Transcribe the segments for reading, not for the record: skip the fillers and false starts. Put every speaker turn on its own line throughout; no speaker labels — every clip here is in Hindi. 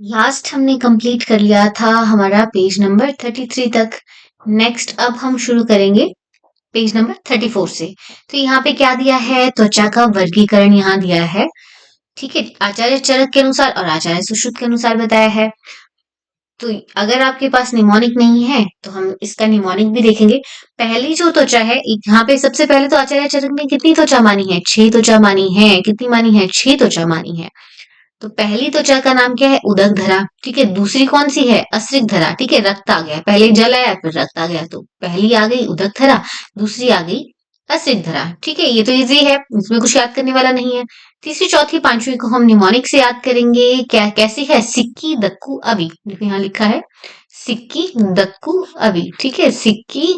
लास्ट हमने कंप्लीट कर लिया था हमारा पेज नंबर 33 तक। नेक्स्ट अब हम शुरू करेंगे पेज नंबर 34 से। तो यहाँ पे क्या दिया है, त्वचा का वर्गीकरण यहाँ दिया है। ठीक है, आचार्य चरक के अनुसार और आचार्य सुश्रुत के अनुसार बताया है। तो अगर आपके पास निमोनिक नहीं है तो हम इसका निमोनिक भी देखेंगे। पहली जो त्वचा है, यहाँ पे सबसे पहले तो आचार्य चरक ने कितनी त्वचा मानी है, 6 त्वचा मानी है। कितनी मानी है, 6 त्वचा मानी है। तो पहली त्वचा का नाम क्या है, उदक धरा। ठीक है, दूसरी कौन सी है, अस्रिक धरा। ठीक है, रक्त आ गया, पहले जल आया फिर रक्त आ गया, तो पहली आ गई उदक धरा, दूसरी आ गई अस्रिक धरा। ठीक है, ये तो इजी है, इसमें कुछ याद करने वाला नहीं है। तीसरी चौथी पांचवी को हम निमोनिक से याद करेंगे। क्या कैसी है, सिक्की दक्कू अवी। देखो यहाँ लिखा है सिक्की दक्कू अवी। ठीक है, सिक्की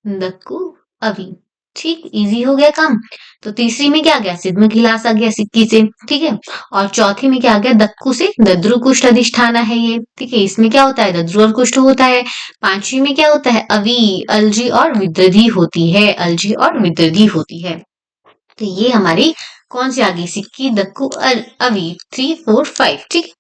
दक्कू अवी। ठीक, इजी हो गया काम। तो तीसरी में क्या आ गया, सिद्ध गिलास आ गया सिक्की से। ठीक है, और चौथी में क्या आ गया, दक्कू से दद्रु कुष्ठ अधिष्ठाना है ये। ठीक है, इसमें क्या होता है, दद्रु और कुष्ठ होता है। पांचवी में क्या होता है, अवी, अलजी और विदृधि होती है। अलजी और विदृधि होती है। तो ये हमारी कौन सी आ गई, सिक्की दक्कू अवी 3 4 5। ठीक,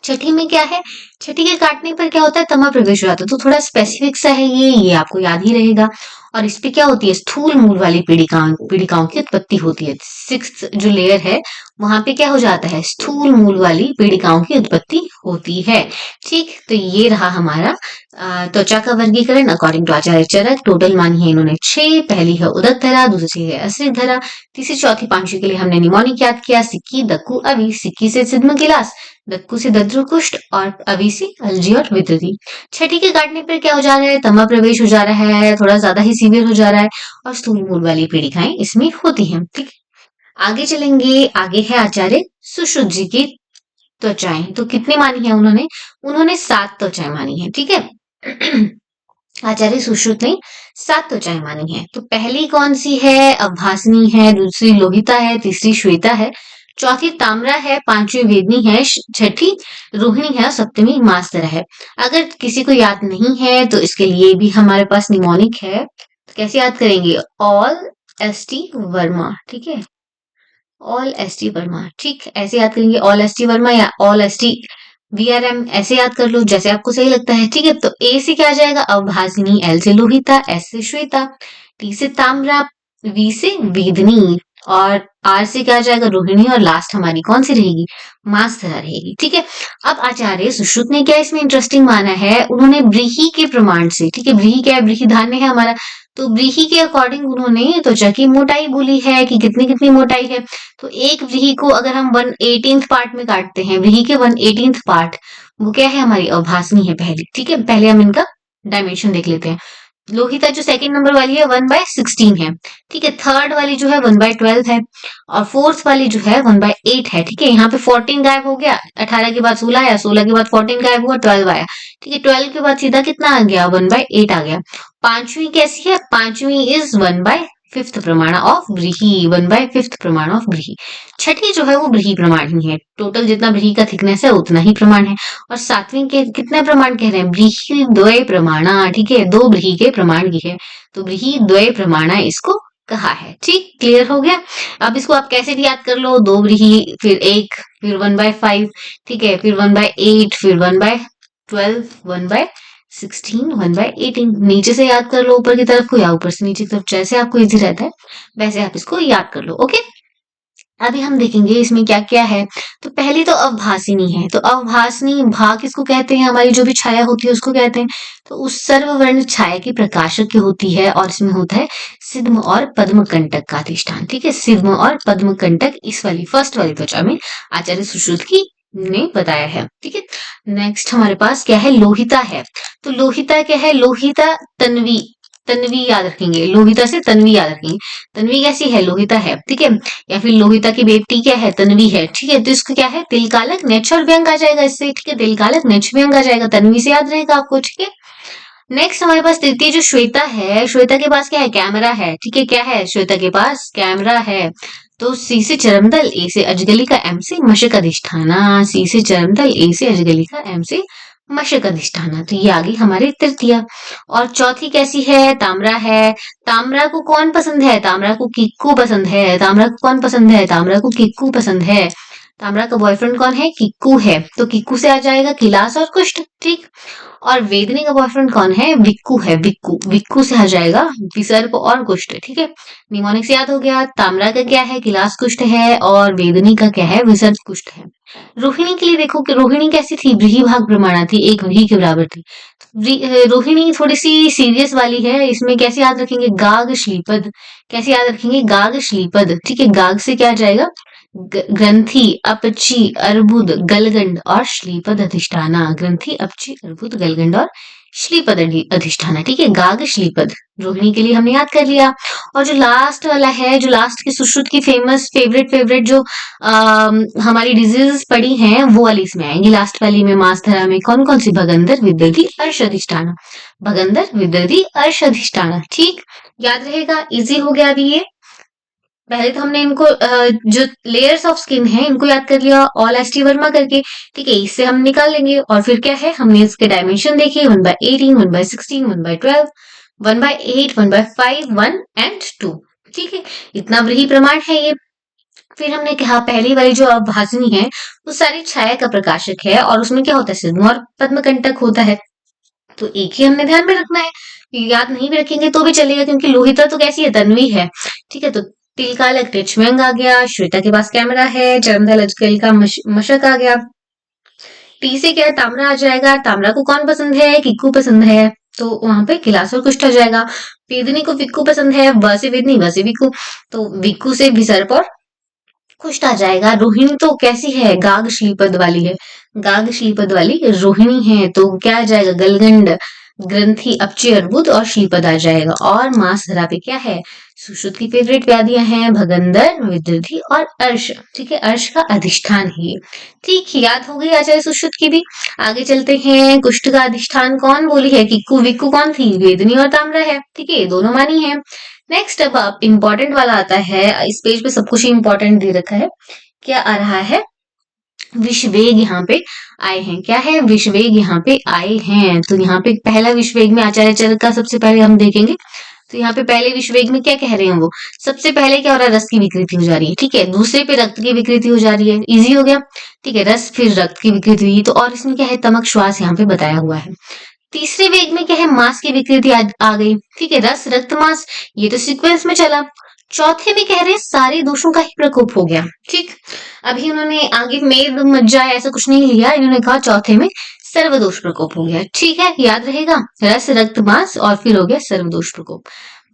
छठी में क्या है, छठी के काटने पर क्या होता है, तमा प्रवेश हो जाता है। तो थोड़ा स्पेसिफिक सा है ये आपको याद ही रहेगा। और इस पे क्या होती है, स्थूल मूल वाली पीड़िकाओं की उत्पत्ति होती है। सिक्स्थ जो लेयर है वहां पे क्या हो जाता है, स्थूल मूल वाली पीड़िकाओं की उत्पत्ति होती है। ठीक, तो ये रहा हमारा त्वचा का वर्गीकरण according to Acharya Charak. Total मानी है इन्होंने 6। पहली है उदक धरा, दूसरी है अस्रिक धरा, तीसरी चौथी पांचवी के लिए हमने निमोनिक याद किया, सिक्की दक्कू अवी। सिक्की से सिद्ध गिलास, दक्कू से दद्रु कुष्ठ और अवी से अलजी और विदृधि। छठी के काटने पर क्या हो जा रहा है, तमा प्रवेश हो जा रहा है, थोड़ा ज्यादा ही सीवियर हो जा रहा है, और स्थूल मूल वाली पीड़िकाएं इसमें होती हैं। ठीक, आगे चलेंगे। आगे है आचार्य सुश्रुत जी की त्वचाएं। तो कितने मानी है उन्होंने, उन्होंने 7 त्वचाएं मानी है। ठीक है आचार्य सुश्रुत ने 7 त्वचाएं मानी है। तो पहली कौन सी है, अभासनी है, दूसरी लोहिता है, तीसरी श्वेता है, चौथी ताम्रा है, पांचवी वेदनी है, छठी रोहिणी है, सप्तमी मास्तर है। अगर किसी को याद नहीं है तो इसके लिए भी हमारे पास निमोनिक है। तो कैसे याद करेंगे, ऑल एस टी वर्मा। ठीक है, ऑल एस टी वर्मा। ठीक, ऐसे याद करेंगे, ऑल एस टी वर्मा या ऑल एस टी वीआरएम, ऐसे याद कर लो जैसे आपको सही लगता है। ठीक है, तो ए से क्या आ जाएगा, अभासिनी, एल से लोहिता, एस से श्वेता, टी से ताम्रा, वी से वेदनी, और आर से क्या आ जाएगा, रोहिणी, और लास्ट हमारी कौन सी रहेगी, मास्तरा रहेगी। ठीक है, अब आचार्य सुश्रुत ने क्या इसमें इंटरेस्टिंग माना है, उन्होंने व्रीहि के प्रमाण से। ठीक है, व्रीहि क्या है, व्रीहि धान्य है हमारा, तो व्रीहि के अकॉर्डिंग उन्होंने त्वचा की मोटाई बोली है कि कितनी कितनी मोटाई है। तो एक व्रीहि को अगर हम 1/18 पार्ट में काटते हैं, व्रीहि के 1/18 पार्ट, वो क्या है, हमारी अभासनी है पहली। ठीक है, पहले हम इनका डायमेंशन देख लेते हैं। लोहिता जो सेकंड नंबर वाली है 1/16 है। ठीक है, थर्ड वाली जो है 1/12 है, और फोर्थ वाली जो है 1/8 है। ठीक है, यहाँ पे 14 गायब हो गया, 18 के बाद 16 आया, 16 के बाद 14 गायब हुआ, 12 आया। ठीक है, 12 के बाद सीधा कितना आ गया, 1/8 आ गया। पांचवी कैसी है, पांचवी इज 1/5 प्रमाण ऑफ व्रीहि, 1/5 प्रमाण ऑफ व्रीहि। छठी जो है वो व्रीहि प्रमाण ही है, टोटल जितना व्रीहि का थिकनेस है उतना ही प्रमाण है। और सातवीं के कितने प्रमाण कह रहे हैं, व्रीहि द्वय प्रमाणा। ठीक है, 2 व्रीहि के प्रमाण की है, तो व्रीहि द्वय प्रमाणा इसको कहा है। ठीक, क्लियर हो गया। अब इसको आप कैसे भी याद कर लो, 2 व्रीहि, फिर 1, फिर 1/5। ठीक है, फिर 1/8, फिर 1/12, 1/16, 1/18। नीचे से याद कर लो ऊपर की तरफ को, या ऊपर से नीचे की तरफ, जैसे आपको इजी रहता है वैसे आप इसको याद कर लो। ओके, अभी हम देखेंगे इसमें क्या क्या है। तो पहली तो अवभासिनी है। तो अवभासिनी भा किसको कहते हैं, हमारी जो भी छाया होती है उसको कहते हैं। तो उस सर्ववर्ण छाया की प्रकाशक की होती है, और इसमें होता है सिद्म और पद्म कंटक का अधिष्ठान। ठीक है, सिद्म और पद्म कंटक इस वाली फर्स्ट वाली त्वचा में आचार्य सुश्रुत की ने बताया है। ठीक है, नेक्स्ट हमारे पास क्या है, लोहिता है। तो लोहिता क्या है, लोहिता तन्वी, तन्वी याद रखेंगे, लोहिता से तन्वी याद रखेंगे। तन्वी कैसी है, लोहिता है। ठीक है, या फिर लोहिता की बेटी क्या है, तन्वी है। ठीक है, तो इसको क्या है, तिलकालक नेच और व्यंग आ जाएगा इससे। ठीक है, तिलकालक नेच व्यंग आ जाएगा, तन्वी से याद रहेगा आपको। ठीक है, नेक्स्ट हमारे पास तृतीय जो श्वेता है, श्वेता के पास क्या है, कैमरा है। ठीक है, क्या है, श्वेता के पास कैमरा है। तो सी से चरमदल, ए से अजगलिका, एम से मशक अधिष्ठाना। सी से चरमदल, ए से अजगलिका, एम से मशक अधिष्ठाना। तो ये आ गई हमारी तृतीय। और चौथी कैसी है, ताम्रा है। ताम्रा को कौन पसंद है, ताम्रा को किक्कू पसंद है। ताम्रा को कौन पसंद है, ताम्रा को किक्कू पसंद है। ताम्रा का बॉयफ्रेंड कौन है? किक्कू है, तो किक्कू से आ जाएगा किलास और कुष्ठ, ठीक। और वेदनी का बॉयफ्रेंड कौन है? विक्कू है, विक्कू, विक्कू से आ जाएगा विसर्प और कुष्ठ, ठीक है। निमोनिक्स याद हो गया। ताम्रा का क्या है? किलास कुष्ठ है, और वेदनी का क्या है? विसर्प कुष्ठ है। रोहिणी के लिए देखो कि रोहिणी कैसी थी? व्रीहि भाग प्रमाणा थी, एक व्रीहि के बराबर थी। रोहिणी थोड़ी सी सीरियस वाली है, इसमें कैसे याद रखेंगे? गाग श्लीपद, कैसे याद रखेंगे? गाग श्लीपद, ठीक है। गाग से क्या आ जाएगा? ग्रंथि, अपची, अर्बुद, गलगंड और श्लीपद अधिष्ठाना। ग्रंथि, अपची, अर्बुद, गलगंड और श्लीपद अधिष्ठाना, ठीक है। गाग श्लीपद रोहिणी के लिए हमने याद कर लिया। और जो लास्ट वाला है, जो लास्ट की सुश्रुत की फेमस फेवरेट जो हमारी डिजीजेस पड़ी हैं, वो वाली इसमें आएंगी लास्ट वाली में। मासधरा में कौन कौन सी? भगंदर, विदर्धी, अर्श अधिष्ठाना। भगंदर, विदर्धी, अर्श अधिष्ठाना, ठीक। याद रहेगा, इजी हो गया अभी ये। पहले तो हमने इनको जो लेयर्स ऑफ स्किन है इनको याद कर लिया, ऑल एस टी वर्मा करके, ठीक है। इससे हम निकाल लेंगे। और फिर क्या है, हमने इसके डायमेंशन देखे, 1/18, 1/16, 1/12, 1/8, 1/5, 1 and 2, ठीक है। इतना वृही प्रमाण है ये। फिर हमने कहा पहली वाली जो अभाजनी है वो सारी छाया का प्रकाशक है, और उसमें क्या होता है? सिद्ध और पद्मकंटक होता है। तो एक ही हमने ध्यान में रखना है, याद नहीं भी रखेंगे तो भी चलेगा, क्योंकि लोहिता तो कैसी है? तन्वी है, ठीक है। तो तिल का अलग टिचमेंग आ गया, श्वेता के पास कैमरा है, चरमदल अजकल का मशक आ गया। टी से क्या? ताम्रा आ जाएगा। ताम्रा को कौन पसंद है? किक्कू पसंद है, तो वहां पे किलास और कुष्ठ आ जाएगा। वेदनी को विक्कू पसंद है, व से वेदनी, व से विक्कू, तो विक्कू से विसर्प और कुष्ठ आ जाएगा। रोहिणी तो कैसी है? गाग श्लीपद वाली है, गाग श्लीपद वाली रोहिणी है, तो क्या आ जाएगा? गलगंड, ग्रंथि, अपची, अर्बुद और श्लीपद आ जाएगा। और मास धरा पे क्या है? सुश्रुत की फेवरेट व्याधियां हैं भगंदर, विदर्धी और अर्श, ठीक है। अर्श का अधिष्ठान है ये, ठीक। याद हो गई आचार्य सुश्रुत की भी। आगे चलते हैं। कुष्ठ का अधिष्ठान कौन बोली है? किक्कू, विक्कू कौन थी? वेदनी और ताम्रा है, ठीक है, दोनों मानी है। नेक्स्ट अब इंपॉर्टेंट वाला आता है, इस पेज पे सब कुछ इंपॉर्टेंट दे रखा है। क्या आ रहा है? विषवेग यहाँ पे आए हैं। क्या है? विषवेग यहाँ पे आए हैं। तो यहाँ पे पहला विषवेग में आचार्य चरक का सबसे पहले हम देखेंगे। तो यहाँ पे पहले विषवेग में क्या कह रहे हैं वो? सबसे पहले क्या हो रहा है? रस की विकृति हो जा रही है, ठीक है। दूसरे पे रक्त की विकृति हो जा रही है, इजी हो गया, ठीक है। रस फिर रक्त की विकृति हुई, तो और इसमें क्या है? तमक श्वास यहाँ पे बताया हुआ है। तीसरे वेग में क्या है? मांस की विकृति आ गई, ठीक है। रस, रक्त, मांस, ये तो सीक्वेंस में चला। चौथे में कह रहे हैं सारे दोषों का ही प्रकोप हो गया, ठीक। अभी उन्होंने आगे मेद मज्जा ऐसा कुछ नहीं लिया, इन्होंने कहा चौथे में सर्वदोष प्रकोप हो गया, ठीक है। याद रहेगा, रस, रक्त, मांस और फिर हो गया सर्वदोष प्रकोप।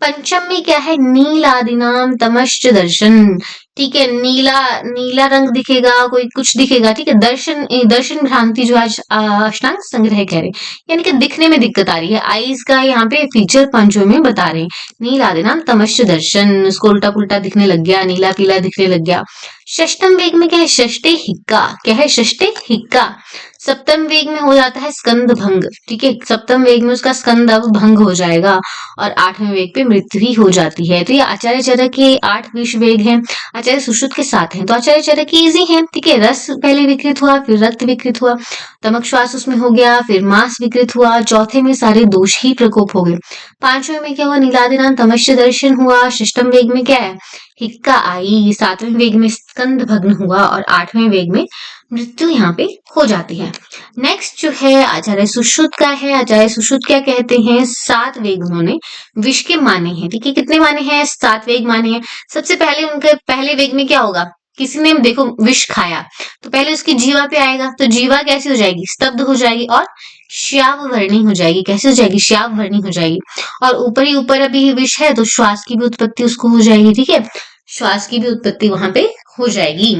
पंचम में क्या है? नील आदिनाम तमश्च दर्शन, ठीक है। नीला नीला रंग दिखेगा, कोई कुछ दिखेगा, ठीक है। दर्शन दर्शन भ्रांति जो आज अष्टांग संग्रह कह रहे, यानी कि दिखने में दिक्कत आ रही है, आईज का यहाँ पे फीचर पंचों में बता रहे हैं। नील आदिनाम तमश्च दर्शन, उसको उल्टा पुल्टा दिखने लग गया, नीला पीला दिखने लग गया। षष्टम वेग में क्या है? षष्टे हिक्का, क्या है? षष्टे हिक्का। सप्तम वेग में हो जाता है स्कंद भंग, ठीक है। सप्तम वेग में उसका स्कंद अब भंग हो जाएगा, और आठवें वेग पे मृत्यु ही हो जाती है। तो ये आचार्य चरक के 8 विष वेग हैं, आचार्य सुश्रुत के 7 हैं। तो आचार्य चरक की इजी है, ठीक है। रस पहले विकृत हुआ, फिर रक्त विकृत हुआ, तमक श्वास उसमें हो गया, फिर मांस विकृत हुआ, चौथे में सारे दोष ही प्रकोप हो गए। पांचवें में क्या हुआ? नीलादिनाम तमश्च दर्शन हुआ। षष्टम वेग में क्या है? हिक्का आई। सातवें वेग में स्कंद भग्न हुआ, और आठवें वेग में मृत्यु यहाँ पे हो जाती है। नेक्स्ट जो है आचार्य सुश्रुत का है। आचार्य सुश्रुत क्या कहते हैं? 7 वेग उन्होंने विष के माने हैं, ठीक है। कितने माने हैं? 7 वेग माने हैं। सबसे पहले उनके पहले वेग में क्या होगा? किसी ने देखो विष खाया, तो पहले उसकी जीवा पे आएगा, तो जीवा कैसी हो जाएगी? स्तब्ध हो जाएगी और श्याव वर्णी हो जाएगी। कैसे हो जाएगी? श्याव वर्णी हो जाएगी। और ऊपर ही ऊपर अभी विष है, तो श्वास की भी उत्पत्ति उसको हो जाएगी, ठीक है। श्वास की भी उत्पत्ति वहां पे हो जाएगी।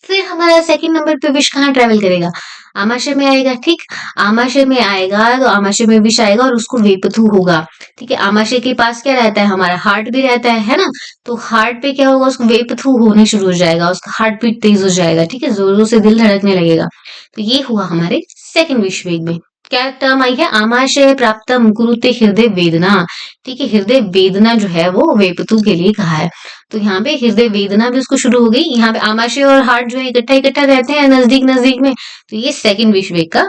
फिर हमारा सेकंड नंबर पे विष कहाँ ट्रेवल करेगा? आमाशय में आएगा, ठीक। आमाशय में आएगा तो आमाशय में विष आएगा और उसको वेपथु होगा, ठीक है। आमाशय के पास क्या रहता है? हमारा हार्ट भी रहता है ना। तो हार्ट पे क्या होगा? उसको वेपथु होने शुरू हो जाएगा, उसका हार्ट बीट तेज हो जाएगा, ठीक है। जोरों से दिल धड़कने लगेगा। तो ये हुआ हमारे सेकंड विष वेग में। क्या टर्म आई है? आमाशय प्राप्तम कुरुते हृदय वेदना, ठीक है। हृदय वेदना जो है वो वेपतु के लिए कहा है। तो यहाँ पे हृदय वेदना भी उसको शुरू हो गई। यहाँ पे आमाशय और हार्ट जो है इकट्ठा इकट्ठा रहते हैं नजदीक नजदीक में, तो ये सेकंड विष वेग का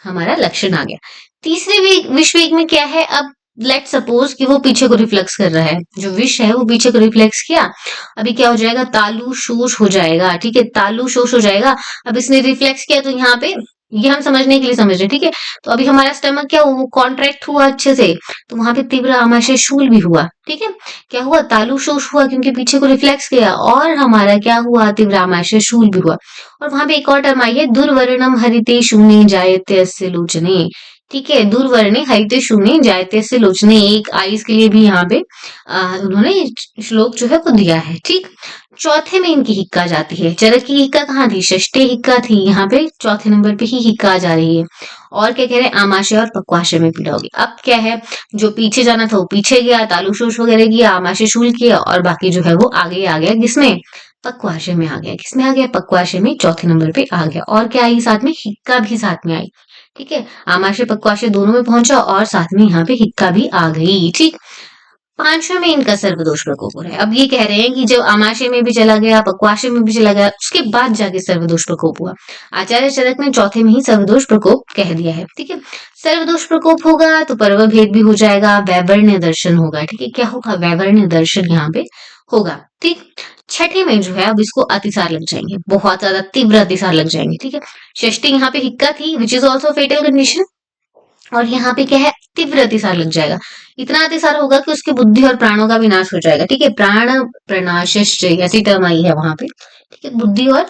हमारा लक्षण आ गया। तीसरे विष वेग में क्या है? अब लेट सपोज कि वो पीछे को रिफ्लेक्स कर रहा है, जो विष है वो पीछे को रिफ्लेक्स किया। अभी क्या हो जाएगा, तालु शोष हो जाएगा, ठीक है, तालु शोष हो जाएगा। अब इसने रिफ्लेक्स किया तो यहाँ पे ये हम समझने के लिए समझ रहे हैं, ठीक है। तो अभी हमारा स्टमक क्या हुआ, वो कॉन्ट्रैक्ट हुआ अच्छे से, तो वहां पे तीव्र आमाशय शूल भी हुआ, ठीक है। क्या हुआ, तालु शोष हुआ क्योंकि पीछे को रिफ्लेक्स किया, और हमारा क्या हुआ, तीव्र आमाशय शूल भी हुआ। और वहां पे एक और टर्म आई है, दुर्वर्णम हरिते शून्य जायते अस्य लोचने, ठीक है, दुर्वर्णे हरिते शून्य जायते से लोचने, एक आइस के लिए भी यहाँ पे उन्होंने श्लोक जो है वो दिया है, ठीक। चौथे में इनकी हिक्का जाती है, चरक की हिक्का कहाँ थी, षष्ठे हिक्का थी, यहाँ पे चौथे नंबर पे ही हिक्का जा रही है। और क्या कह रहे हैं, आमाशय और पक्वाशय में पीड़ा होगी। अब क्या है, जो पीछे जाना था वो पीछे गया, तालुशोष वगैरह किया, आमाशय शूल किया, और बाकी जो है वो आगे आ गया, किसमें, पक्वाशय में आ गया। किसमें आ गया, पक्वाशय में चौथे नंबर पे आ गया। और क्या आई साथ में, हिक्का भी साथ में आई, ठीक है, आमाशय पक्वाशय दोनों में पहुंचा, और साथ में यहाँ पे हिक्का भी आ गई, ठीक। पांचवें में इनका सर्वदोष प्रकोप हो रहा है। अब ये कह रहे हैं कि जब आमाशय में भी चला गया, पक्वाशय में भी चला गया, उसके बाद जाके सर्वदोष प्रकोप हुआ। आचार्य चरक ने चौथे में ही सर्वदोष प्रकोप कह दिया है, ठीक है। सर्वदोष प्रकोप होगा तो पर्व भेद भी हो जाएगा, वैवर्ण्य दर्शन होगा, ठीक है। क्या होगा, वैवर्ण्य दर्शन यहाँ पे होगा, ठीक। छठे में जो है अब इसको अतिसार लग जाएंगे, बहुत ज्यादा तीव्र अतिसार लग जाएंगे, ठीक है। षष्ठी यहाँ पे हिक्का थी, which is also fatal condition, और यहाँ पे क्या है, तीव्र अतिसार लग जाएगा। इतना अतिसार होगा कि उसकी बुद्धि और प्राणों का भी नाश हो जाएगा, ठीक है। प्राण प्रनाशश्च ऐसी टर्म आई है वहां पे, ठीक है, बुद्धि और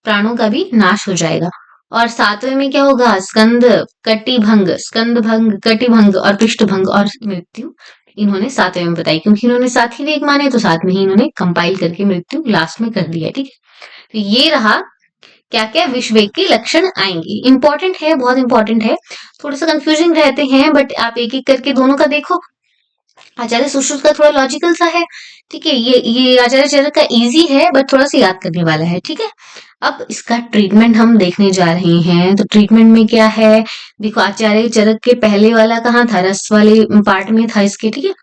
प्राणों का भी नाश हो जाएगा। और सातवें में क्या होगा, स्कंद कटिभंग, स्कंद भंग, कटिभंग और पृष्ठभंग और मृत्यु, इन्होंने सातवें में बताई, क्योंकि इन्होंने सात ही वेग माने तो साथ में ही इन्होंने कंपाइल करके मृत्यु लास्ट में कर दिया, ठीक है। तो ये रहा क्या क्या विश्व वेग के लक्षण आएंगे। इंपॉर्टेंट है, बहुत इंपॉर्टेंट है, थोड़ा सा कंफ्यूजिंग रहते हैं, बट आप एक एक करके दोनों का देखो। आचार्य सुश्रुत का थोड़ा लॉजिकल सा है, ठीक है, ये आचार्य चरक का इजी है, बट थोड़ा सा याद करने वाला है, ठीक है। अब इसका ट्रीटमेंट हम देखने जा रहे हैं, तो ट्रीटमेंट में क्या है, देखो आचार्य चरक के पहले वाला कहाँ था, रस वाले पार्ट में था इसके, ठीक है,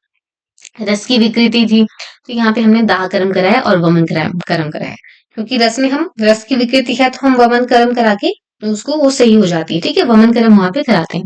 रस की विकृति थी, तो यहाँ पे हमने दाह कर्म कराया और वमन कर्म कराया, क्योंकि रस में हम, रस की विकृति है तो हम वमन कर्म करा के उसको वो सही हो जाती है, ठीक है, वमन कर्म वहां पे कराते हैं।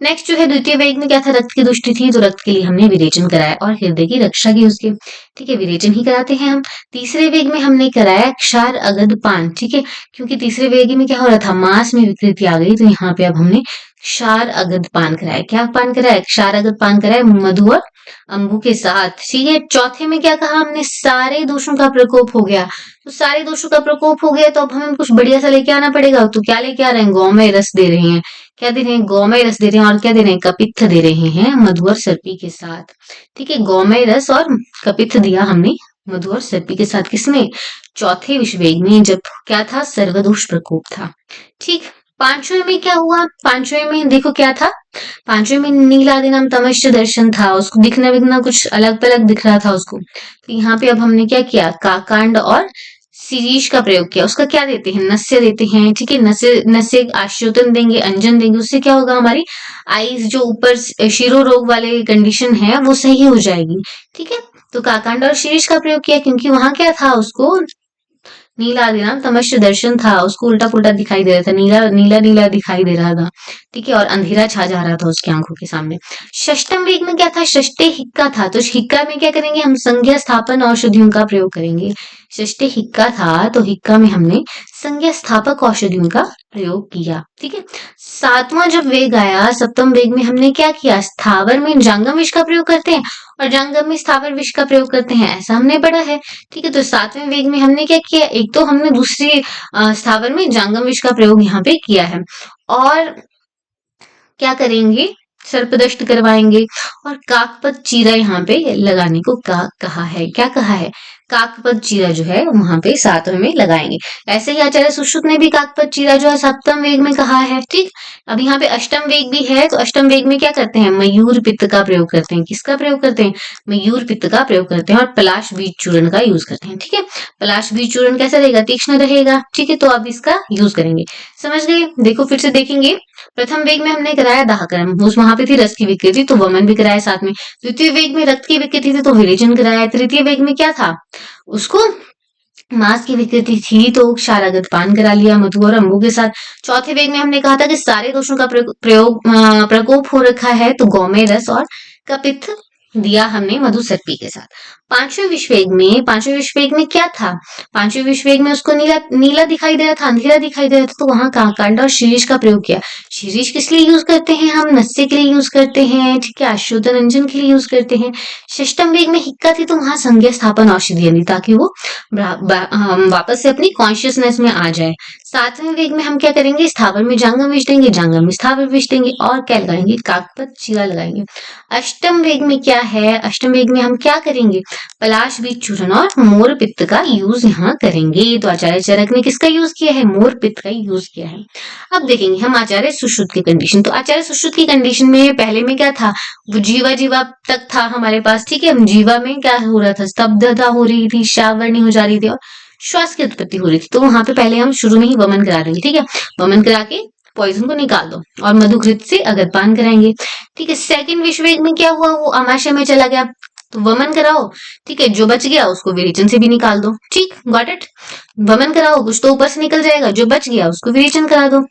नेक्स्ट जो है द्वितीय वेग में क्या था, रक्त की दुष्टि थी, तो रक्त के लिए हमने विरेचन कराया और हृदय की रक्षा की उसके, ठीक है, विरेचन ही कराते हैं हम। तीसरे वेग में हमने कराया क्षार अगध पान, ठीक है, क्योंकि तीसरे वेग में क्या हो रहा था, मांस में विकृति आ गई, तो यहाँ पे अब हमने क्षार अगध पान कराया। क्या पान कराया, क्षार अगध पान कराया, मधु और अंबु के साथ, ठीक है। चौथे में क्या कहा हमने, सारे दोषों का प्रकोप हो गया, तो सारे दोषों का प्रकोप हो गया तो अब हमें कुछ बढ़िया सा लेके आना पड़ेगा, तो क्या लेके आ रहे हैं, गौमय रस दे रहे हैं, क्या दे रहे हैं, गौमय रस दे रहे हैं, और क्या दे रहे हैं, कपित्थ दे रहे हैं मधु और सर्पी के साथ, ठीक है, गौमय रस और कपित्थ दिया हमने मधु और सर्पी के साथ, किसमें, चौथे विश्ववेग में, जब क्या था, सर्वदोष प्रकोप था, ठीक। पांचवें में क्या हुआ, पांचवें में देखो क्या था, पांचवें में नीलादिनम तमश्च दर्शन था, उसको दिखना विखना कुछ अलग पलग दिख रहा था उसको, तो यहाँ पे अब हमने क्या किया, काकांड और सीरीश का प्रयोग किया। उसका क्या देते हैं, नस्य देते हैं, ठीक है, नस्य नस्य आश्योतन देंगे, अंजन देंगे, उससे क्या होगा, हमारी आईज जो ऊपर शिरो रोग वाले कंडीशन है वो सही हो जाएगी, ठीक है। तो काकांड और शीरीष का प्रयोग किया, क्योंकि वहां क्या था, उसको नीला दिना तमश्च दर्शन था, उसको उल्टा पुल्टा दिखाई दे रहा था, नीला नीला नीला दिखाई दे रहा था, ठीक है, और अंधेरा छा जा रहा था उसकी आंखों के सामने। षष्टम वेग में क्या था, षष्टे हिक्का था, तो हिक्का में क्या करेंगे, हम संज्ञा स्थापन औषधियों का प्रयोग करेंगे। षष्टे हिक्का था तो हिक्का में हमने संज्ञा स्थापक औषधियों का प्रयोग किया, ठीक है। सातवां जब वेग आया, सप्तम वेग में हमने क्या किया, स्थावर में जांगम विष का प्रयोग करते हैं और जांगम में स्थावर विष का प्रयोग करते हैं, ऐसा हमने पढ़ा है, ठीक है। तो सातवें वेग में हमने क्या किया, एक तो हमने दूसरी स्थावर में जांगम विष का प्रयोग यहाँ पे किया है, और क्या करेंगे, सर्पदष्ट करवाएंगे, और काकपत चीरा यहाँ पे लगाने को कहा है, क्या कहा है, काकपत चीरा जो है वहां पे सातवें में लगाएंगे। ऐसे ही आचार्य सुश्रुत ने भी काकपत चीरा जो है सप्तम वेग में कहा है, ठीक। अब यहाँ पे अष्टम वेग भी है, तो अष्टम वेग में क्या करते हैं, मयूर पित्त का प्रयोग करते हैं, किसका प्रयोग करते हैं, मयूर पित्त का प्रयोग करते हैं, और पलाश बीज चूर्ण का यूज करते हैं, ठीक है। पलाश बीज चूर्ण कैसा रहेगा, तीक्ष्ण रहेगा, ठीक है, तो अब इसका यूज करेंगे, समझ गए। देखो फिर से देखेंगे, प्रथम वेग में हमने कराया दाह कर्म, उस वहां पे थी रस की विकृति, तो वमन भी कराया साथ में। द्वितीय वेग में रक्त की विकृति थी, तो विरेचन कराया। तृतीय वेग में क्या था, उसको मांस की विकृति थी, तो क्षारागत पान करा लिया मधु और अम्बु के साथ। चौथे वेग में हमने कहा था कि सारे दोषों का प्रकोप हो रखा है, तो गौमय रस और कपित्थ दिया हमने मधु सर्पी के साथ। पांचवें विश्ववेग में क्या था? पांचवें विश्ववेग में उसको नीला नीला दिखाई दे रहा था, अंधेरा दिखाई दे रहा था, तो वहां कांड और शीरीष का प्रयोग किया। शीरीष किस लिए यूज करते हैं? हम नस्य के लिए यूज करते हैं, ठीक है, आशोधन अंजन के लिए यूज करते हैं। षष्टम वेग में हिक्का थी, तो वहां संज्ञा स्थापन औषधि दी, ताकि वो वापस से अपनी कॉन्शियसनेस में आ जाए। सातवें वेग में हम क्या करेंगे? स्थावर में जांगम विष देंगे, जांगम में स्थावर विष देंगे, और क्या लगाएंगे? काकपत चीरा लगाएंगे। अष्टम वेग में क्या है? अष्टम वेग में हम क्या करेंगे? पलाश बीज चूर्ण और मोर पित्त का यूज यहाँ करेंगे। तो आचार्य चरक ने किसका यूज किया है? मोर पित्त का यूज किया है। अब देखेंगे हम आचार्य सुश्रुत की कंडीशन। तो आचार्य सुश्रुत की कंडीशन में पहले में क्या था? वो जीवा तक था हमारे पास, ठीक है। जीवा में क्या हो रहा था? स्तब्धता हो रही थी, श्रावणी हो जा रही थी और श्वास की उत्पत्ति हो रही थी। तो वहां पे पहले हम शुरू में ही वमन करा देंगे, ठीक है। वमन करा के पॉइजन को निकाल दो और मधुघृत से अगरपान कराएंगे, ठीक है। सेकंड विश्ववेग में क्या हुआ? वो आमाशय में चला गया, तो वमन कराओ, ठीक है। जो बच गया उसको विरेचन से भी निकाल दो, ठीक, गॉट इट। वमन कराओ, कुछ तो ऊपर से निकल जाएगा, जो बच गया उसको विरेचन करा दो।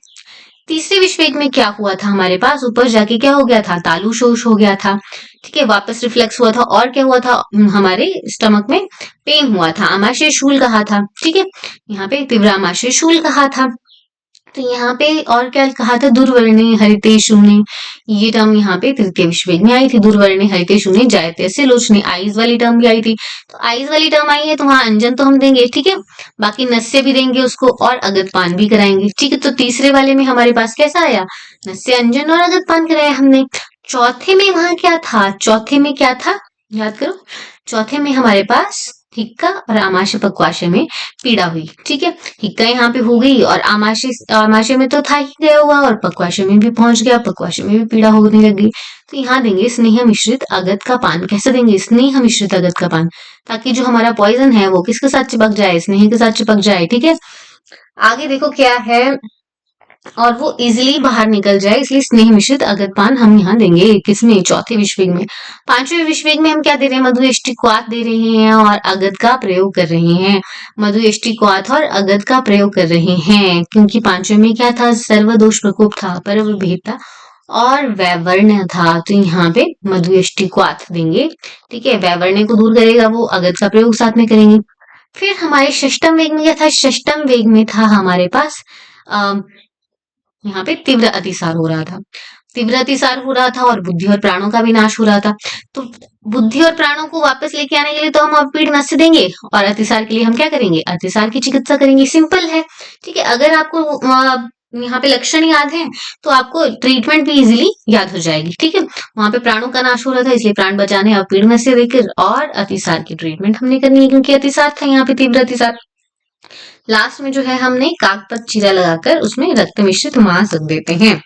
तीसरे विश्ववेग में क्या हुआ था हमारे पास? ऊपर जाके क्या हो गया था? तालु शोष हो गया था, ठीक है, वापस रिफ्लेक्स हुआ था। और क्या हुआ था? हमारे स्टमक में पेन हुआ था, आमाशय शूल कहा था, ठीक है। यहाँ पे तीव्र आमाशय शूल कहा था। तो यहाँ पे और क्या कहा था? दुर्वर्णे हरिते शून्य, ये टर्म यहाँ पे तृतीय विश्ववेग में आई थी। दुर्वर्णे हरिते शून्य जायते से लोचने, आइज वाली टर्म भी आई थी। तो आइज वाली टर्म आई है तो वहां अंजन तो हम देंगे, ठीक है, बाकी नस्य भी देंगे उसको और अगतपान भी कराएंगे, ठीक है। तो तीसरे वाले में हमारे पास कैसा आया? नस्य, अंजन और अगतपान कराया हमने। चौथे में वहां क्या था? चौथे में क्या था? याद करो। चौथे में हमारे पास हिक्का और आमाशय पक्वाशय में पीड़ा हुई, ठीक है। हिक्का यहाँ पे हो गई और आमाशय में तो था ही गया हुआ और पक्वाशय में भी पहुंच गया, पक्वाशय में भी पीड़ा होने लग गई। तो यहाँ देंगे स्नेह मिश्रित अगत का पान। कैसे देंगे? स्नेह मिश्रित अगत का पान, ताकि जो हमारा पॉइजन है वो किसके साथ चिपक जाए? स्नेह के साथ चिपक जाए, ठीक है। आगे देखो क्या है, और वो इजिली बाहर निकल जाए, इसलिए स्नेह मिश्रित अगतपान हम यहाँ देंगे। किसमें? चौथे विश्ववेग में। पांचवें विश्ववेग में हम क्या दे रहे हैं? मधुयष्टिक्वाथ दे रहे हैं और अगत का प्रयोग कर रहे हैं। मधुयष्टिक्वाथ और अगत का प्रयोग कर रहे हैं, क्योंकि पांचवें में क्या था? सर्वदोष प्रकोप था, पर भेद था और वैवर्ण था। तो यहाँ पे मधुयष्टिक्वाथ देंगे, ठीक है। वैवर्ण को दूर करेगा वो, अगत का प्रयोग साथ में करेंगे। फिर हमारे षष्टम वेग में क्या था? षष्टम वेग में था हमारे पास यहाँ पे तीव्र अतिसार हो रहा था। तीव्र अतिसार हो रहा था और बुद्धि और प्राणों का विनाश हो रहा था। तो बुद्धि और प्राणों को वापस लेके आने के लिए तो हम अपीड नस्य देंगे और अतिसार के लिए हम क्या करेंगे? अतिसार की चिकित्सा करेंगे। सिंपल है, ठीक है। अगर आपको यहाँ पे लक्षण याद है तो आपको ट्रीटमेंट भी इजीली याद हो जाएगी, ठीक है। वहां पे प्राणों का नाश हो रहा था, इसलिए प्राण बचाने अपीड नस्य देकर और अतिसार की ट्रीटमेंट हमने करनी है, क्योंकि अतिसार था यहाँ पे, तीव्र अतिसार। लास्ट में जो है हमने काकपत चीरा लगाकर उसमें रक्त मिश्रित मांस रख देते हैं।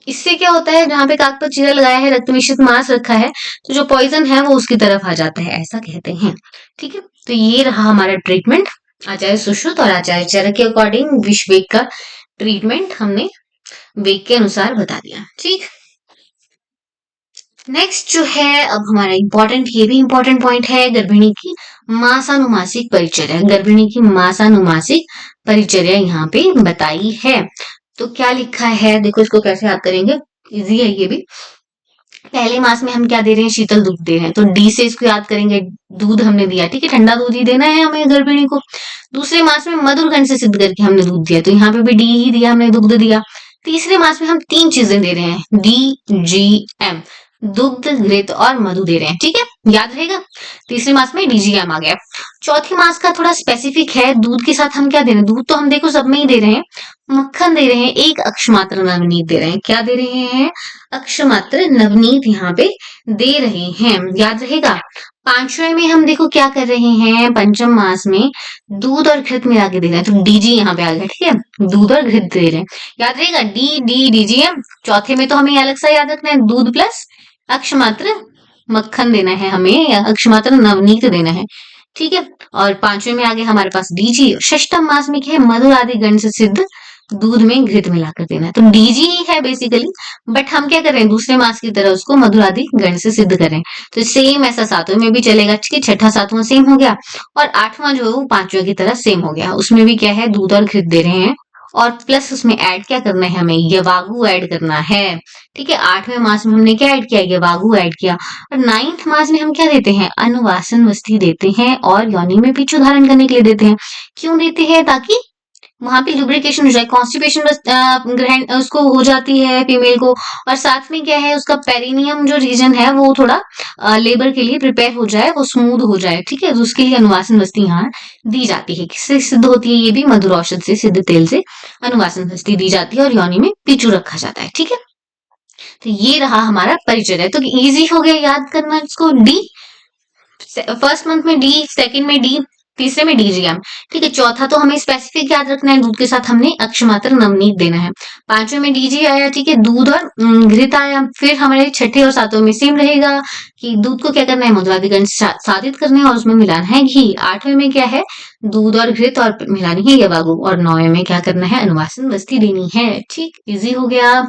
इससे क्या होता है? जहाँ पे काकपत चीरा लगाया है, रक्त मिश्रित मांस रखा है, तो जो पॉइजन है वो उसकी तरफ आ जाता है, ऐसा कहते हैं, ठीक है। तो ये रहा हमारा ट्रीटमेंट। आचार्य सुश्रुत और आचार्य चरक के अकॉर्डिंग विश्ववेग का ट्रीटमेंट हमने वेग के अनुसार बता दिया, ठीक। नेक्स्ट जो है अब हमारा इंपॉर्टेंट, ये भी इंपॉर्टेंट पॉइंट है, गर्भिणी की मासानुमासिक परिचर्या। गर्भिणी की मासानुमासिक परिचर्या यहाँ पे बताई है। तो क्या लिखा है देखो, इसको कैसे याद करेंगे, इजी है ये भी। पहले मास में हम क्या दे रहे हैं? शीतल दूध दे रहे हैं, तो डी से इसको याद करेंगे, दूध हमने दिया, ठीक है, ठंडा दूध ही देना है हमें गर्भिणी को। दूसरे मास में मधुर गण से सिद्ध करके हमने दूध दिया, तो यहाँ पे भी डी ही दिया, हमने दुग्ध दिया। तीसरे मास में हम 3 चीजें दे रहे हैं, DGM, दुग्ध, घृत और मधु दे रहे हैं, ठीक है, याद रहेगा। तीसरे मास में DGM आ गया। चौथे मास का थोड़ा स्पेसिफिक है, दूध के साथ हम क्या दे रहे हैं? दूध तो हम देखो सब में ही दे रहे हैं, मक्खन दे रहे हैं, एक अक्षमात्र नवनीत दे रहे हैं। क्या दे रहे हैं? अक्षमात्र नवनीत यहाँ पे दे रहे हैं, याद रहेगा। पांचवें में हम देखो क्या कर रहे हैं, पंचम मास में दूध और घृत मिला के दे रहे हैं, तो DG यहाँ पे आ गया, ठीक है, दूध और घृत दे रहे हैं, याद रहेगा, DGM। चौथे में तो हमें अलग सा याद रखना है, दूध प्लस अक्षमात्र मक्खन देना है हमें, या अक्षमात्र नवनीत देना है, ठीक है। और पांचवें में आ गया हमारे पास DG। षष्टम मास में क्या है? मधुर आदि गण से सिद्ध दूध में घृत मिलाकर देना है, तो DG ही है बेसिकली, बट हम क्या कर रहे हैं? दूसरे मास की तरह उसको मधुर आदि गण से सिद्ध करें। तो सेम ऐसा सातवें में भी चलेगा, ठीक है, छठा सातवां सेम हो गया और आठवां जो है वो पांचवें की तरह सेम हो गया। उसमें भी क्या है? दूध और घृत दे रहे हैं और प्लस उसमें ऐड क्या करना है, हमें यवागु ऐड करना है। ठीक है, 8वें मास में हमने क्या ऐड किया, यवागु ऐड किया। और 9th मास में हम क्या देते हैं, अनुवासन वस्ती देते हैं और योनि में पीछू धारण करने के लिए देते हैं। क्यों देते हैं, ताकि वहां पे लुब्रिकेशन हो जाए, कॉन्स्टिपेशन ग्रहण उसको हो जाती है फीमेल को। और साथ में क्या है, उसका पेरिनियम जो रीजन है वो थोड़ा लेबर के लिए प्रिपेयर हो जाए, वो स्मूथ हो जाए। ठीक है, तो उसके लिए अनुवासन वस्ती यहाँ दी जाती है। किससे सिद्ध होती है, ये भी मधुर औषध से, सिद्ध तेल से अनुवासन वस्ती दी जाती है और योनि में पीछू रखा जाता है। ठीक है, तो ये रहा हमारा परिचय। तो इजी हो गया याद करना इसको। डी फर्स्ट मंथ में डी, सेकंड में डी, तीसरे में डीजीएम। ठीक है, चौथा तो हमें स्पेसिफिक याद रखना है, दूध के साथ हमने अक्षमात्र नवनीत देना है। 5वें में डीजी आया, ठीक है, दूध और घृत आया। फिर हमारे छठे और 7वें में सेम रहेगा कि दूध को क्या करना है, मधुवादिकरण साधित करना है और उसमें मिलाना है घी। 8वें में क्या है, दूध और घृत और मिलानी है यवागु। और 9वें में क्या करना है, अनुवासन वस्ती देनी है। ठीक, इजी हो गया।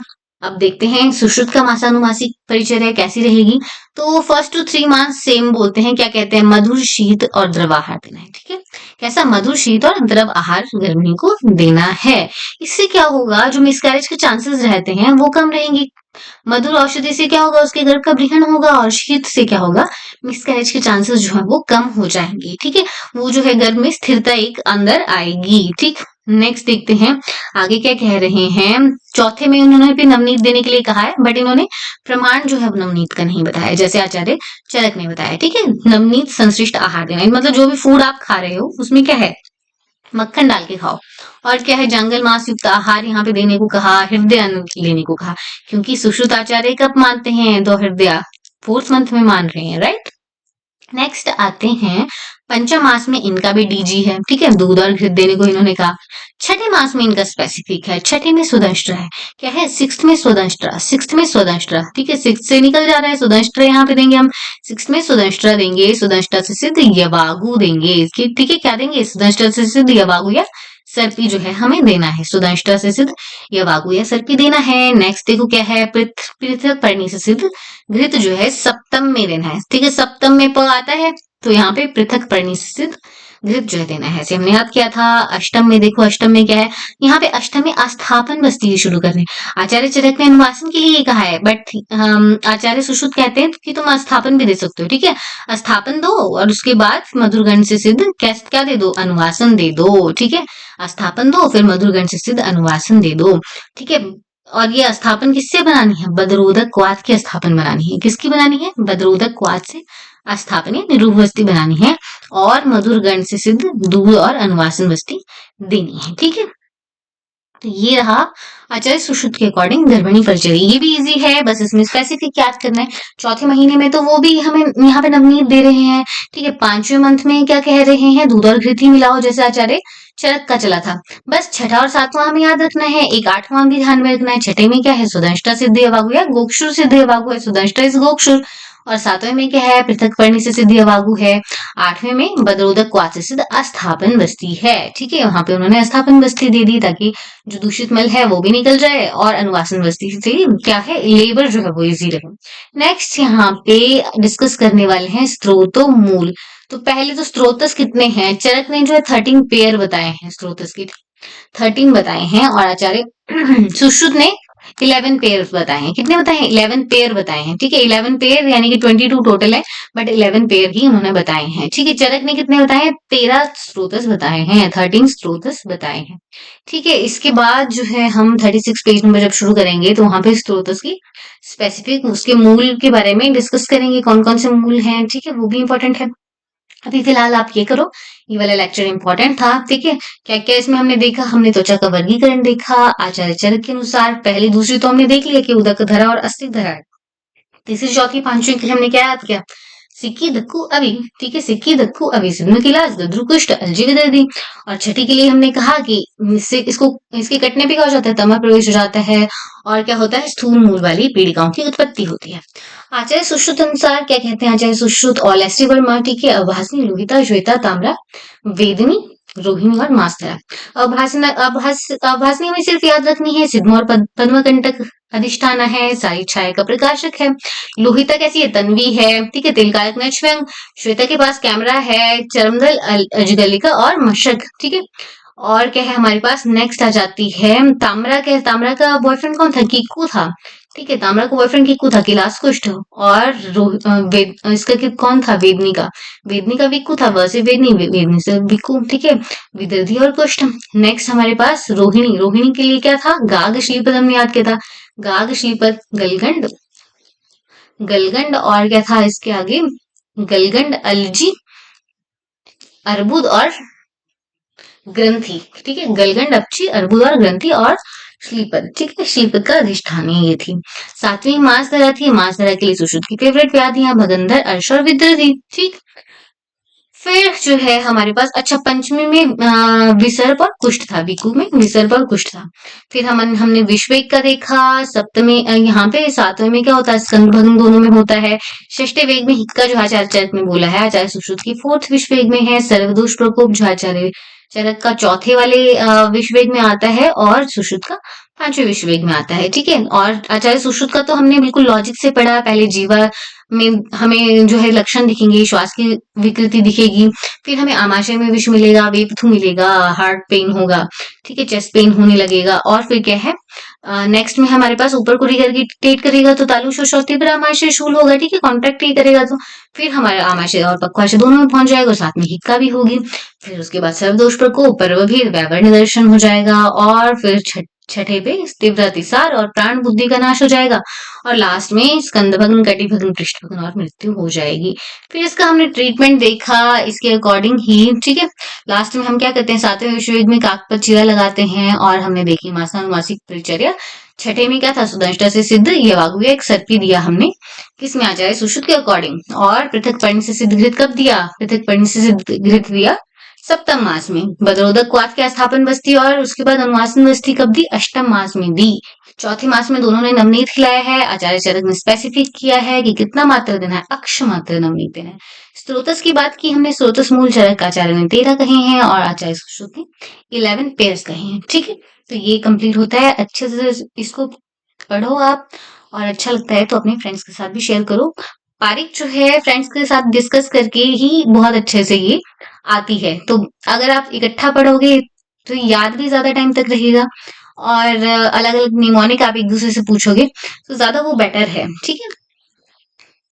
अब देखते हैं सुश्रुत का मासानुमासिक परिचर्या कैसी रहेगी। तो फर्स्ट टू 3 मंथ सेम बोलते हैं, क्या कहते हैं, मधुर शीत और द्रव आहार देना है। ठीक है, कैसा, मधुर शीत और द्रव आहार गर्भिणी को देना है। इससे क्या होगा, जो मिसकैरेज के चांसेस रहते हैं वो कम रहेंगी। मधुर औषधि से क्या होगा, उसके गर्भ का वृहण होगा। और शीत से क्या होगा, मिसकैरेज के चांसेस जो है वो कम हो जाएंगे। ठीक है, वो जो है गर्भ में स्थिरता एक अंदर आएगी। ठीक, नेक्स्ट देखते हैं आगे क्या कह रहे हैं। चौथे में उन्होंने भी नवनीत देने के लिए कहा है, बट इन्होंने प्रमाण जो है नवनीत का नहीं बताया, जैसे आचार्य चरक ने बताया। ठीक है, नवनीत संश्लिष्ट आहार देना, मतलब जो भी फूड आप खा रहे हो उसमें क्या है, मक्खन डाल के खाओ। और क्या है, जंगल मांस युक्त आहार यहाँ पे देने को कहा, हृदय अन्न लेने को कहा, क्योंकि सुश्रुत आचार्य कब मानते हैं, तो हृदय 4th मंथ में मान रहे हैं, राइट। नेक्स्ट आते हैं, पंचम मास में इनका भी डीजी है। ठीक है, दूध और घृत देने को इन्होंने कहा। छठे मास में इनका स्पेसिफिक है, छठे में सुदंष्ट्र है। क्या है, 6th में सुदंष्ट्रा, 6th में सुदंष्ट्रा। ठीक है, 6th से निकल जा रहा है, सुदंष्ट्रा यहाँ पे देंगे हम। 6th में सुदंष्ट्रा देंगे, सुदंष्ट्रा से सिद्ध यवागु देंगे। ठीक है, क्या देंगे, सुदंष्ट्रा से सिद्ध यवागु या सर्पी जो है हमें देना है। सुदंष्ट्रा से सिद्ध यवागु या सर्पी देना है। नेक्स्ट देखो क्या है, पृथक पर्णी से सिद्ध घृत जो है सप्तम में देना है। ठीक है, सप्तम में प आता है, तो यहाँ पे पृथक पर्णी से सिद्ध घृत जो है देना है, ऐसे हमने याद किया था। अष्टम में देखो, अष्टम में क्या है, यहाँ पे अष्टम में अस्थापन बस्ती शुरू करनी। आचार्य चरक ने अनुवासन के लिए ये कहा है, बट आचार्य सुश्रुत कहते हैं कि तुम अस्थापन भी दे सकते हो। ठीक है, अस्थापन दो और उसके बाद मधुरगण से सिद्ध क्या दे दो, अनुवासन दे दो। ठीक है, अस्थापन दो फिर मधुरगण से सिद्ध अनुवासन दे दो। ठीक है, और ये अस्थापन किससे बनानी है, बदरोदक क्वाथ की अस्थापन बनानी है। किसकी बनानी है, बदरोदक क्वाथ से अस्थापन या निरूप वस्ती बनानी है और मधुर गण से सिद्ध दूध और अनुवासन वस्ती देनी है। ठीक है, तो ये रहा आचार्य सुश्रुत के अकॉर्डिंग गर्भिणी परिचर्या। ये भी इजी है, बस इसमें स्पेसिफिक याद करना है। चौथे महीने में तो वो भी हमें यहाँ पे नवनीत दे रहे हैं। ठीक है, 5वें मंथ में क्या कह रहे हैं, दूध और घृत ही मिलाओ, जैसे आचार्य चरक का चला था। बस छठा और 7वां हमें याद रखना है, एक 8वां भी ध्यान में रखना है। छठे में क्या है, सुदंष्टा सिद्ध यवागु या गोक्षुर सिद्ध यवागु है, सुदंष्टा इज गोक्षुर। और 7वें में क्या है, पृथक पर्णी से सिद्ध यवागु है। 8वें में बदरोदक क्वाथ से सिद्ध अस्थापन बस्ती है। ठीक है, वहां पे उन्होंने अस्थापन बस्ती दे दी ताकि जो दूषित मल है वो भी निकल जाए और अनुवासन बस्ती से क्या है, लेबर जो है वो इजी रहे। नेक्स्ट यहाँ पे डिस्कस करने वाले हैं स्त्रोतो मूल। तो पहले तो स्त्रोतस कितने हैं, चरक ने जो है 13 पेयर बताए हैं, स्त्रोतस के 13 बताए हैं और आचार्य सुश्रुत ने 11 पेयर बताए हैं। कितने बताए हैं, 11 पेयर बताए हैं। ठीक है, 11 पेयर यानी कि 22 टोटल है, बट 11 पेयर ही उन्होंने बताए हैं। ठीक है, चरक ने कितने बताए हैं, 13 स्त्रोतस बताए हैं, 13 स्त्रोतस बताए हैं। ठीक है, इसके बाद जो है हम 36 पेज नंबर जब शुरू करेंगे तो वहां पे स्त्रोतस की स्पेसिफिक उसके मूल के बारे में डिस्कस करेंगे, कौन कौन से मूल हैं। ठीक है, वो भी इंपॉर्टेंट है। अभी फिलहाल आप ये करो, ये वाला लेक्चर इंपॉर्टेंट था। ठीक है, क्या क्या इसमें हमने देखा, हमने त्वचा का वर्गीकरण देखा आचार्य चरक के अनुसार। पहली दूसरी तो हमने देख लिया कि उदक धरा और अस्थिक धरा है। तीसरी चौथी पांचवी के लिए हमने क्या याद किया, सिक्की धक्कू अभी। ठीक है, सिक्की धक्कू अभी सिद्ध की लाज गद्रु कुष्ठ अलजीवी दर्दी। और छठी के लिए हमने कहा कि इससे इसके कटने पे क्या हो जाता है, तमा प्रवेश हो जाता है और क्या होता है, स्थूल मूल वाली पीड़िकाओं की उत्पत्ति होती है। आचार्य सुश्रुत अनुसार क्या कहते हैं, आचार्य सुश्रुत और लेस्टी वर्मा, ठीक है, अभासनी, लोहिता, श्वेता, ताम्रा, वेदनी, रोहिणी और मास्तरा। अभासनी में सिर्फ याद रखनी है, सिद्ध और पद्मकंटक अधिष्ठाना है, सारी छाया का प्रकाशक है। लोहिता कैसी है, तन्वी है। ठीक है, तिलकारक नक्षव्यंग। श्वेता के पास कैमरा है, चरमदल, अजगलिका और मशक। ठीक है, और क्या है हमारे पास, नेक्स्ट आ जाती है ताम्रा। क्या है, ताम्रा का बॉयफ्रेंड कौन था, कीकू था। ठीक है, ताम्रा का बॉयफ्रेंड कीकू था, कैलाश कुश था। और इसका कौन था, वेदनी का। वेदनी का विक्कू था, वैसे वेदनी, वेदनी से विक्कू। ठीक है, विदर्धी और कुष्ठ। नेक्स्ट हमारे पास रोहिणी। रोहिणी के लिए क्या था, गाग श्लीपद हमने याद किया था। गाग श्लीपद गलगंड, गलगंड और क्या था इसके आगे, गलगंड, अलजी, अर्बुद और ग्रंथि। ठीक है, गलगंड, अपची, अर्बुद और ग्रंथि और श्लीपद। ठीक है, श्लीपद का अधिष्ठानी ये थी। सातवीं मासधरा थी। मासधरा के लिए सुश्रुत की फेवरेट व्याधियां भगंधर, अर्श और विद्रथी। ठीक, फिर जो है हमारे पास, अच्छा, पंचमी में विसर्प और कुष्ठ था। बिकु में विसर्प और कुष्ठ था। फिर हमने विश्वेक का देखा। सप्तमी, यहाँ पे सातवें में क्या होता है, स्कंद भग्न दोनों में होता है। षष्ठ वेग में हिक्का जो आचार्य चरक में बोला है, आचार्य सुश्रुत की फोर्थ विश्वेग में है। सर्वदोष प्रकोप जो आचार्य चरक का चौथे वाले विश्वेग में आता है, और सुश्रुत का पांचवें विश्वेग में आता है। ठीक है, और आचार्य सुश्रुत का तो हमने बिल्कुल लॉजिक से पढ़ा। पहले जीवा में हमें जो है लक्षण दिखेंगे, श्वास की विकृति दिखेगी। फिर हमें आमाशय में विष मिलेगा, वेपथु मिलेगा, हार्ट पेन होगा। ठीक है, चेस्ट पेन होने लगेगा। और फिर क्या है, नेक्स्ट में हमारे पास ऊपर को रिगरगिटेट करेगा तो तालुशोष और तीव्र आमाशय शूल होगा। ठीक है, कॉन्ट्रैक्ट ही करेगा तो फिर हमारा आमाशय और पक्वाशय दोनों में पहुंच जाएगा, और साथ में हिक्का भी होगी। फिर उसके बाद सर्वदोष प्रकोप, पर्वभेद, वैवर्ण्य दर्शन हो जाएगा। और फिर छठे पे तीव्र अतिसार और प्राण बुद्धि का नाश हो जाएगा। और लास्ट में स्कंद भग्न, कटि भग्न, पृष्ठ भग्न और मृत्यु हो जाएगी। फिर इसका हमने ट्रीटमेंट देखा इसके अकॉर्डिंग ही। ठीक है, लास्ट में हम क्या करते हैं, सातवें विश्वयुद्ध में काक पर चीरा लगाते हैं, और हमने देखी मासानुमासिक परिचर्या। छठे में क्या था, सुदंष्टा से सिद्ध, ये वागुया एक सर्पी दिया हमने, किसमें आ जाए, सुश्रुत के अकॉर्डिंग। और पृथक पर्ण से सिद्ध घृत कब दिया, पृथक पर्ण से सिद्ध घृत दिया सप्तम मास में। बदरोदक क्वाथ की स्थापन बस्ती और उसके बाद अनुवासन बस्ती कब दी, अष्टम मास में दी। चौथे मास में दोनों ने नवनीत खिलाया है। आचार्य चरक ने स्पेसिफिक किया है कि कितना मात्रा देना है, अक्ष मात्रा नवनीत देना है। स्रोतस की बात की हमने, स्रोतस मूल चरक आचार्य ने 13 कहे हैं, और आचार्य सुश्रुत ने 11 पेयर्स कहे हैं। ठीक है, तो ये कंप्लीट होता है। अच्छे से इसको पढ़ो आप, और अच्छा लगता है तो अपने फ्रेंड्स के साथ भी शेयर करो। पारिक जो है फ्रेंड्स के साथ डिस्कस करके ही बहुत अच्छे से ये आती है। तो अगर आप इकट्ठा पढ़ोगे तो याद भी ज्यादा टाइम तक रहेगा, और अलग अलग निमोनिक आप एक दूसरे से पूछोगे तो ज्यादा वो बेटर है। ठीक है,